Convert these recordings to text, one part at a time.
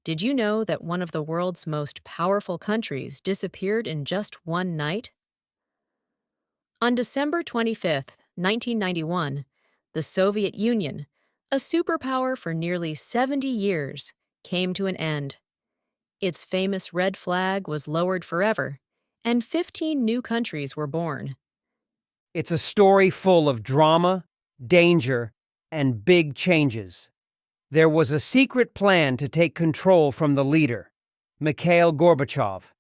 Did you know that one of the world's most powerful countries disappeared in just one night? On December 25th, 1991, the Soviet Union, a superpower for nearly 70 years, came to an end. Its famous red flag was lowered forever, and 15 new countries were born. It's a story full of drama, danger, and big changes. There was a secret plan to take control from the leader, Mikhail Gorbachev.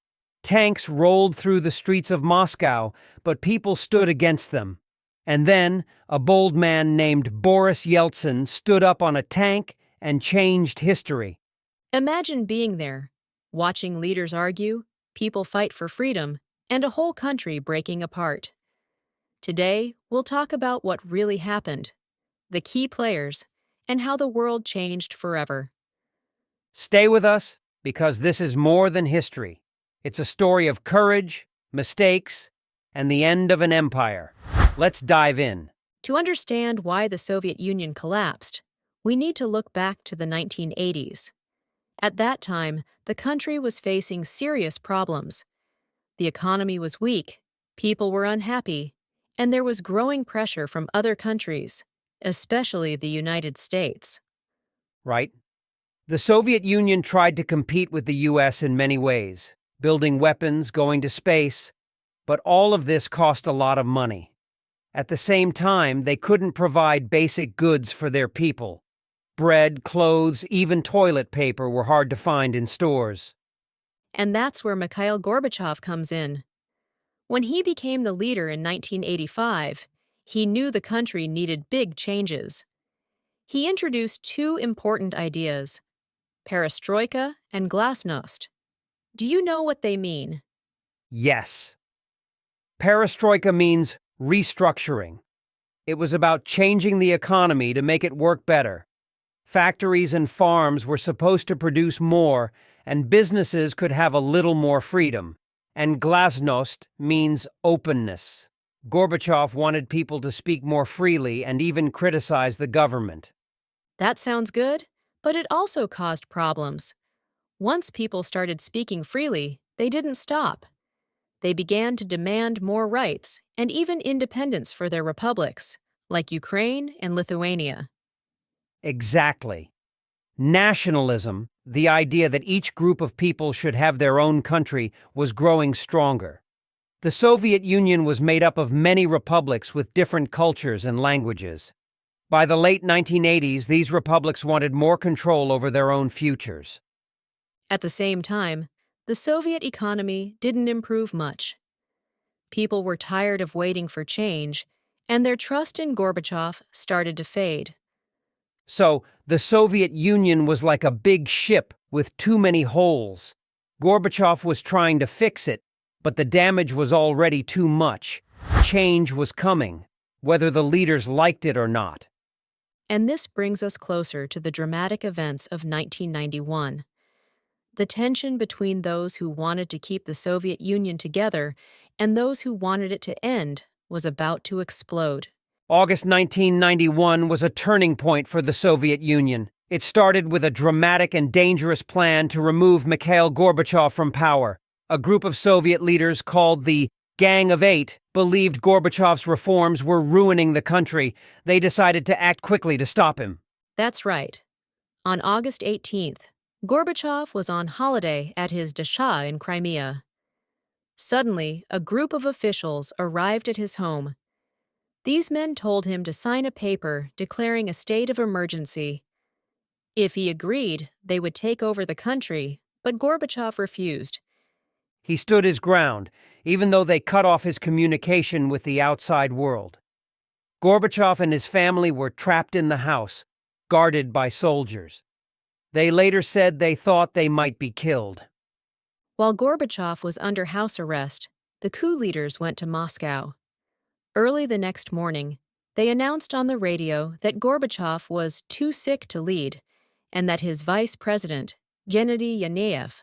Tanks rolled through the streets of Moscow, but people stood against them. And then, a bold man named Boris Yeltsin stood up on a tank and changed history. Imagine being there, watching leaders argue, people fight for freedom, and a whole country breaking apart. Today, we'll talk about what really happened, the key players, and how the world changed forever. Stay with us, because this is more than history. It's a story of courage, mistakes, and the end of an empire. Let's dive in. To understand why the Soviet Union collapsed, we need to look back to the 1980s. At that time, the country was facing serious problems. The economy was weak, people were unhappy, and there was growing pressure from other countries, especially the United States. Right? The Soviet Union tried to compete with the US in many ways, building weapons, going to space, but all of this cost a lot of money. At the same time, they couldn't provide basic goods for their people. Bread, clothes, even toilet paper were hard to find in stores. And that's where Mikhail Gorbachev comes in. When he became the leader in 1985, he knew the country needed big changes. He introduced two important ideas, perestroika and glasnost. Do you know what they mean? Yes. Perestroika means restructuring. It was about changing the economy to make it work better. Factories and farms were supposed to produce more, and businesses could have a little more freedom. And glasnost means openness. Gorbachev wanted people to speak more freely and even criticize the government. That sounds good, but it also caused problems. Once people started speaking freely, they didn't stop. They began to demand more rights and even independence for their republics, like Ukraine and Lithuania. Exactly. Nationalism, the idea that each group of people should have their own country, was growing stronger. The Soviet Union was made up of many republics with different cultures and languages. By the late 1980s, these republics wanted more control over their own futures. At the same time, the Soviet economy didn't improve much. People were tired of waiting for change, and their trust in Gorbachev started to fade. So, the Soviet Union was like a big ship with too many holes. Gorbachev was trying to fix it, but the damage was already too much. Change was coming, whether the leaders liked it or not. And this brings us closer to the dramatic events of 1991. The tension between those who wanted to keep the Soviet Union together and those who wanted it to end was about to explode. August 1991 was a turning point for the Soviet Union. It started with a dramatic and dangerous plan to remove Mikhail Gorbachev from power. A group of Soviet leaders called the Gang of Eight believed Gorbachev's reforms were ruining the country. They decided to act quickly to stop him. That's right. On August 18th, Gorbachev was on holiday at his dacha in Crimea. Suddenly, a group of officials arrived at his home. These men told him to sign a paper declaring a state of emergency. If he agreed, they would take over the country, but Gorbachev refused. He stood his ground, even though they cut off his communication with the outside world. Gorbachev and his family were trapped in the house, guarded by soldiers. They later said they thought they might be killed. While Gorbachev was under house arrest, the coup leaders went to Moscow. Early the next morning, they announced on the radio that Gorbachev was too sick to lead and that his vice president, Gennady Yanev,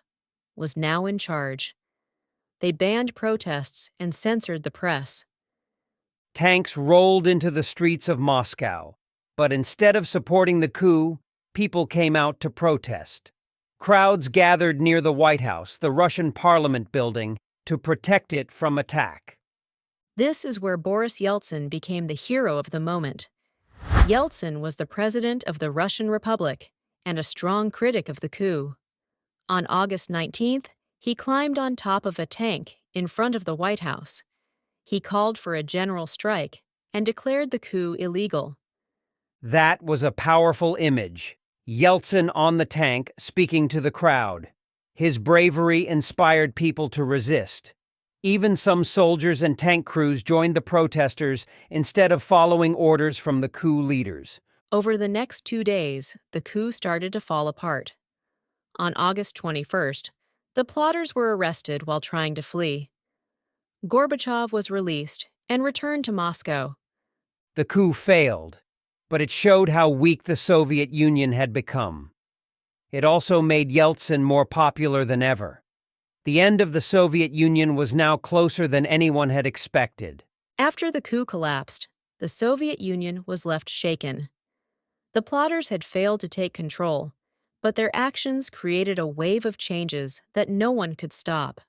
was now in charge. They banned protests and censored the press. Tanks rolled into the streets of Moscow, but instead of supporting the coup, people came out to protest. Crowds gathered near the White House, the Russian parliament building, to protect it from attack. This is where Boris Yeltsin became the hero of the moment. Yeltsin was the president of the Russian Republic and a strong critic of the coup. On August 19th, he climbed on top of a tank in front of the White House. He called for a general strike and declared the coup illegal. That was a powerful image. Yeltsin on the tank speaking to the crowd. His bravery inspired people to resist. Even some soldiers and tank crews joined the protesters instead of following orders from the coup leaders. Over the next 2 days, the coup started to fall apart. On August 21st, the plotters were arrested while trying to flee. Gorbachev was released and returned to Moscow. The coup failed, but it showed how weak the Soviet Union had become. It also made Yeltsin more popular than ever. The end of the Soviet Union was now closer than anyone had expected. After the coup collapsed, the Soviet Union was left shaken. The plotters had failed to take control, but their actions created a wave of changes that no one could stop.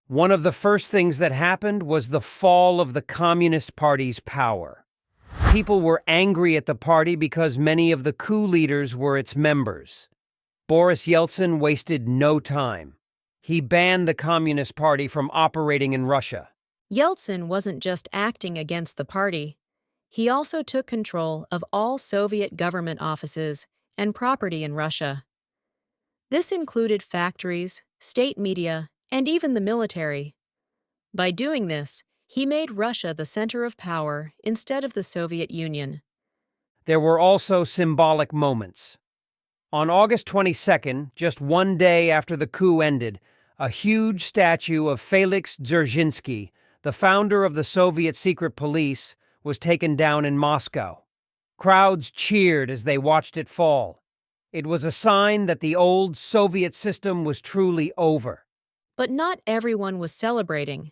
One of the first things that happened was the fall of the Communist Party's power. People were angry at the party because many of the coup leaders were its members. Boris Yeltsin wasted no time. He banned the Communist Party from operating in Russia. Yeltsin wasn't just acting against the party. He also took control of all Soviet government offices and property in Russia. This included factories, state media, and even the military. By doing this, he made Russia the center of power instead of the Soviet Union. There were also symbolic moments. On August 22nd, just one day after the coup ended, a huge statue of Felix Dzerzhinsky, the founder of the Soviet secret police, was taken down in Moscow. Crowds cheered as they watched it fall. It was a sign that the old Soviet system was truly over. But not everyone was celebrating.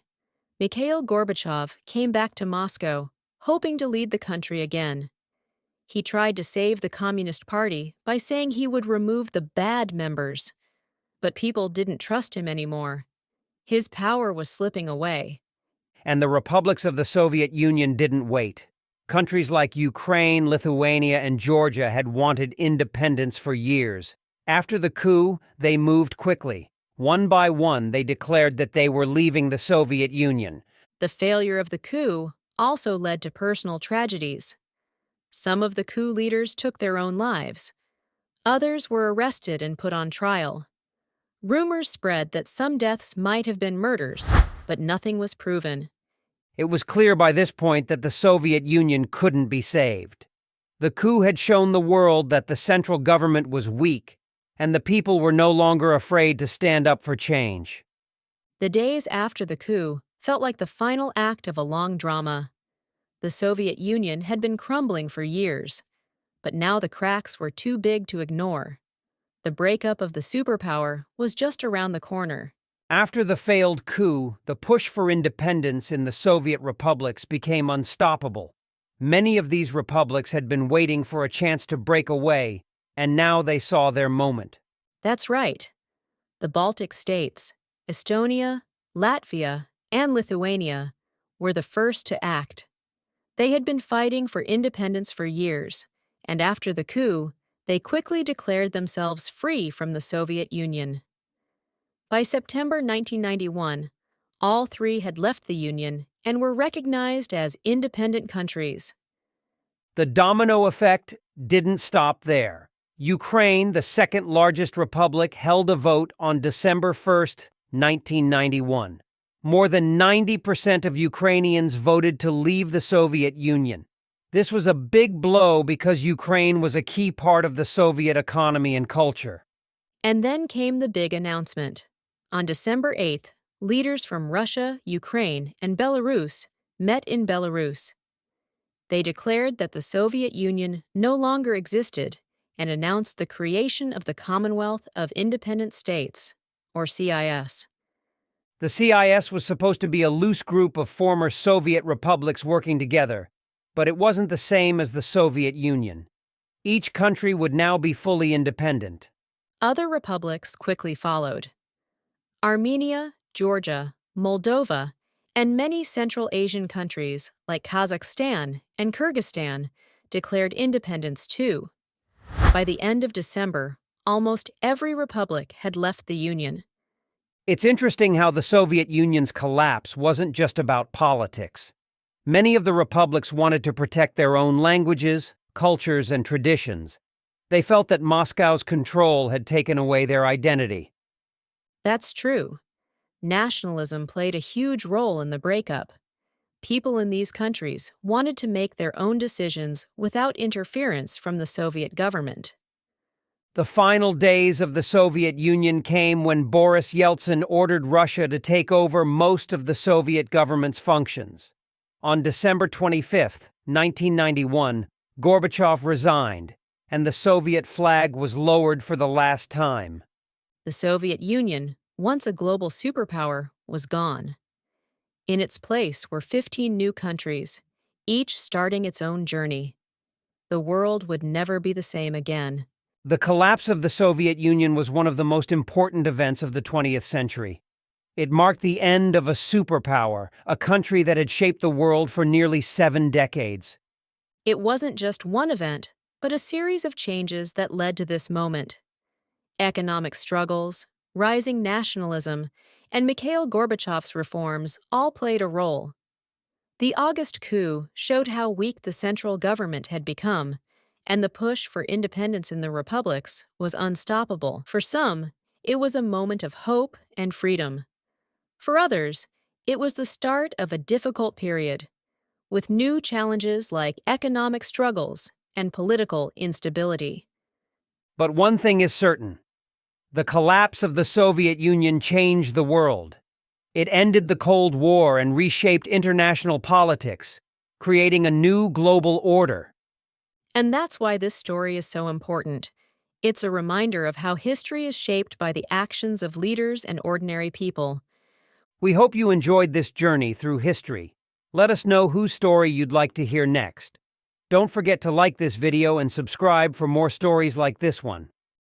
Mikhail Gorbachev came back to Moscow, hoping to lead the country again. He tried to save the Communist Party by saying he would remove the bad members. But people didn't trust him anymore. His power was slipping away. And the republics of the Soviet Union didn't wait. Countries like Ukraine, Lithuania, and Georgia had wanted independence for years. After the coup, they moved quickly. One by one, they declared that they were leaving the Soviet Union. The failure of the coup also led to personal tragedies. Some of the coup leaders took their own lives. Others were arrested and put on trial. Rumors spread that some deaths might have been murders, but nothing was proven. It was clear by this point that the Soviet Union couldn't be saved. The coup had shown the world that the central government was weak, and the people were no longer afraid to stand up for change. The days after the coup felt like the final act of a long drama. The Soviet Union had been crumbling for years, but now the cracks were too big to ignore. The breakup of the superpower was just around the corner. After the failed coup, the push for independence in the Soviet republics became unstoppable. Many of these republics had been waiting for a chance to break away, and now they saw their moment. That's right. The Baltic states, Estonia, Latvia, and Lithuania were the first to act. They had been fighting for independence for years, and after the coup, they quickly declared themselves free from the Soviet Union. By September 1991, all three had left the Union and were recognized as independent countries. The domino effect didn't stop there. Ukraine, the second largest republic, held a vote on December 1st, 1991. More than 90% of Ukrainians voted to leave the Soviet Union. This was a big blow because Ukraine was a key part of the Soviet economy and culture. And then came the big announcement. On December 8th, leaders from Russia, Ukraine, and Belarus met in Belarus. They declared that the Soviet Union no longer existed and announced the creation of the Commonwealth of Independent States, or CIS. The CIS was supposed to be a loose group of former Soviet republics working together, but it wasn't the same as the Soviet Union. Each country would now be fully independent. Other republics quickly followed. Armenia, Georgia, Moldova, and many Central Asian countries like Kazakhstan and Kyrgyzstan declared independence too. By the end of December, almost every republic had left the Union. It's interesting how the Soviet Union's collapse wasn't just about politics. Many of the republics wanted to protect their own languages, cultures, and traditions. They felt that Moscow's control had taken away their identity. That's true. Nationalism played a huge role in the breakup. People in these countries wanted to make their own decisions without interference from the Soviet government. The final days of the Soviet Union came when Boris Yeltsin ordered Russia to take over most of the Soviet government's functions. On December 25, 1991, Gorbachev resigned, and the Soviet flag was lowered for the last time. The Soviet Union, once a global superpower, was gone. In its place were 15 new countries, each starting its own journey. The world would never be the same again. The collapse of the Soviet Union was one of the most important events of the 20th century. It marked the end of a superpower, a country that had shaped the world for nearly 7 decades. It wasn't just one event, but a series of changes that led to this moment. Economic struggles, rising nationalism, and Mikhail Gorbachev's reforms all played a role. The August coup showed how weak the central government had become, and the push for independence in the republics was unstoppable. For some, it was a moment of hope and freedom. For others, it was the start of a difficult period, with new challenges like economic struggles and political instability. But one thing is certain: the collapse of the Soviet Union changed the world. It ended the Cold War and reshaped international politics, creating a new global order. And that's why this story is so important. It's a reminder of how history is shaped by the actions of leaders and ordinary people. We hope you enjoyed this journey through history. Let us know whose story you'd like to hear next. Don't forget to like this video and subscribe for more stories like this one.